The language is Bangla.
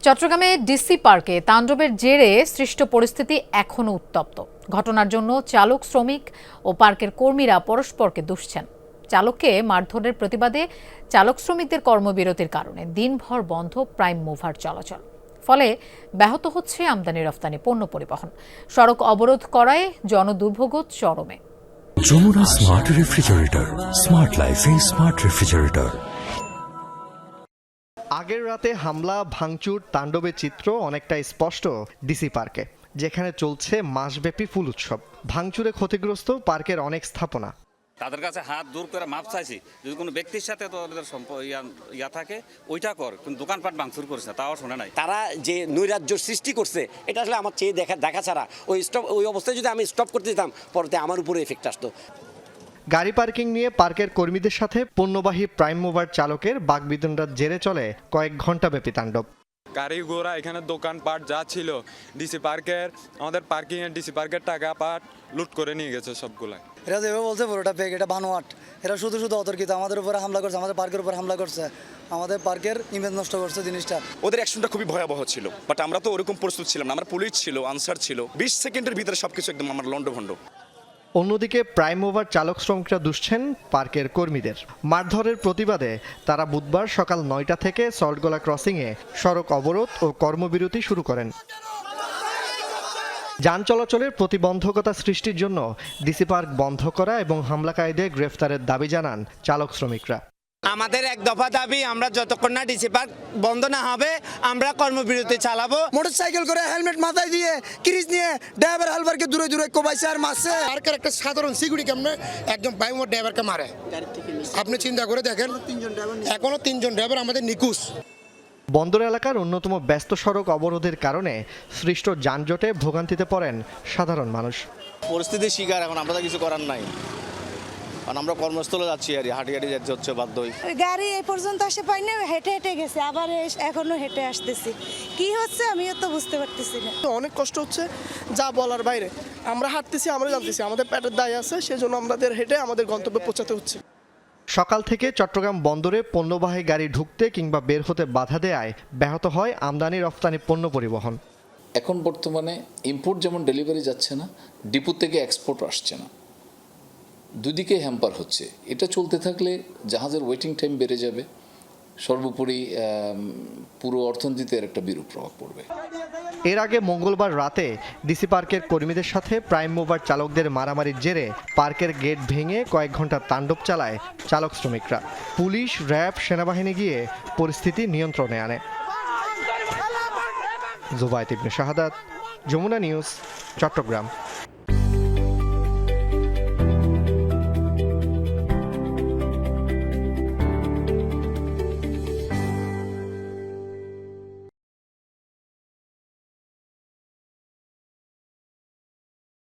চট্টগ্রামে ডিসি পার্কে তাণ্ডবের জেরে সৃষ্ট পরিস্থিতি এখনও উত্তপ্ত। ঘটনার জন্য চালক, শ্রমিক ও পার্কের কর্মীরা পরস্পরকে দুষছেন। চালককে মারধরের প্রতিবাদে চালক শ্রমিকদের কর্মবিরতির কারণে দিনভর বন্ধ প্রাইম মুভার চলাচল। ফলে ব্যাহত হচ্ছে আমদানি রফতানি পণ্য পরিবহন। সড়ক অবরোধ করায় জনদুর্ভোগ চরমে। যমুনা স্মার্ট রেফ্রিজারেটর, স্মার্ট লাইফে স্মার্ট রেফ্রিজারেটর। আগের রাতে হামলা, ভাঙচুর, তাণ্ডবের চিত্র অনেকটাই স্পষ্ট ডিসি পার্কে, যেখানে চলছে মাসব্যাপী ফুল উৎসব। ভাঙচুরে ক্ষতিগ্রস্ত পার্কের অনেক স্থাপনা। তাদের কাছে হাত দূর করে মাপ চাইছি, যদি কোনো ব্যক্তির সাথে তোদের ইয়া থাকে ওইটা কর, কিন্তু দোকানপাট ভাঙচুর করিস না, তাও শোনে নাই। তারা যে নৈরাজ্য সৃষ্টি করছে এটা আসলে আমার চেয়ে দেখা ছাড়া ওই অবস্থায় যদি আমি স্টপ করতে দিতাম পরে আমার উপরে এফেক্ট আসতো। গাড়ি পার্কিং নিয়ে পার্কের কর্মীদের সাথে পণ্যবাহী প্রাইম মুভার চালকের বাকবিতণ্ডার জেরে চলে কয়েক ঘন্টা ব্যাপী তাণ্ডব। গাড়ি ঘোড়া এখানে দোকানপাট যা ছিল ডিসি পার্কের, আমাদের পার্কিং এর ডিসি পার্কের টাকা পাট লুট করে নিয়ে গেছে সবগুলাই। এরা যেভাবে বলছে পুরোটা ফেক, এটা বানোয়াট। এরা শুধু অতর্কিত আমাদের উপরে হামলা করছে, আমাদের পার্কের উপর হামলা করছে, আমাদের পার্কের ইমেজ নষ্ট করছে জিনিসটা। ওদের অ্যাকশনটা খুবই ভয়াবহ ছিল, বাট আমরা তো ওরকম প্রস্তুত ছিলাম না। আমরা পুলিশ ছিল, আনসার ছিল, 20 সেকেন্ডের ভিতরে সবকিছু একদম আমার লন্ডভন্ড। অন্যদিকে প্রাইম মুভার চালক শ্রমিকরা দুষছেন পার্কের কর্মীদের। মারধরের প্রতিবাদে তারা বুধবার সকাল 9টা থেকে সল্টগোলা ক্রসিংয়ে সড়ক অবরোধ ও কর্মবিরতি শুরু করেন। যান চলাচলের প্রতিবন্ধকতা সৃষ্টির জন্য ডিসি পার্ক বন্ধ করা এবং হামলাকারীদের গ্রেফতারের দাবি জানান চালক শ্রমিকরা। আমাদের এক দফা দাবি, আমরা যতক্ষণ না ডিসি পার্ক বন্ধ না হবে আমরা কর্মবিরতি চালাবো। মোটরসাইকেল করে হেলমেট মাথায় দিয়ে ক্রিজ নিয়ে ড্রাইভার হালবারকে দূরে দূরে কোবাইছে আর মারছে। পার্কের একটা সাধারণ সিকিউরিটি কেমনে একজন প্রাইম মুভার ড্রাইভারকে মারে, আপনি চিন্তা করে দেখেন। এখনো 3 জন ড্রাইভার আমাদের নিখোঁজ। বন্দর এলাকার অন্যতম ব্যস্ত সড়ক অবরোধের কারণে সৃষ্ট যানজটে ভোগান্তিতে পড়েন সাধারণ মানুষ। পরিস্থিতির শিকার, এখন আমরা তো কিছু করার নাই, কারণ আমরা কর্মস্থলে যাচ্ছি আর হাঁটি যেতে হচ্ছে বাধ্যই। গাড়ি এই পর্যন্ত আসে পাইনি, হেঁটে হেঁটে গেছে, আবার এখনো হেঁটে আসতেছি। কি হচ্ছে আমিও তো বুঝতে পারতেছি না। অনেক কষ্ট হচ্ছে, যা বলার বাইরে। আমরা হাঁটতেছি, আমরা জানতেছি আমাদের পেটের দায় আছে, সেজন্য আমাদের হেঁটে আমাদের গন্তব্যে পৌঁছাতে হচ্ছে। সকাল থেকে চট্টগ্রাম বন্দরে পণ্যবাহী গাড়ি ঢুকতে কিংবা বের হতে বাধা দেয়ায় ব্যাহত হয় আমদানি রফতানি পণ্য পরিবহন। এখন বর্তমানে ইম্পোর্ট যেমন ডেলিভারি যাচ্ছে না, ডিপো থেকে এক্সপোর্ট আসছে না, দুদিকে হ্যাম্পার হচ্ছে। এটা চলতে থাকলে জাহাজের ওয়েটিং টাইম বেড়ে যাবে, সর্বোপরি পুরো অর্থনীতিতে একটা বিরূপ প্রভাব পড়বে। এর আগে মঙ্গলবার রাতে ডিসি পার্কের কর্মীদের সাথে প্রাইম মুভার চালকদের মারামারির জেরে পার্কের গেট ভেঙে কয়েক ঘন্টা তাণ্ডব চালায় চালক শ্রমিকরা। পুলিশ, র্যাব, সেনাবাহিনী গিয়ে পরিস্থিতি নিয়ন্ত্রণে আনে। জুবায়েত ইবনে শাহাদাত, যমুনা নিউজ, চট্টগ্রাম।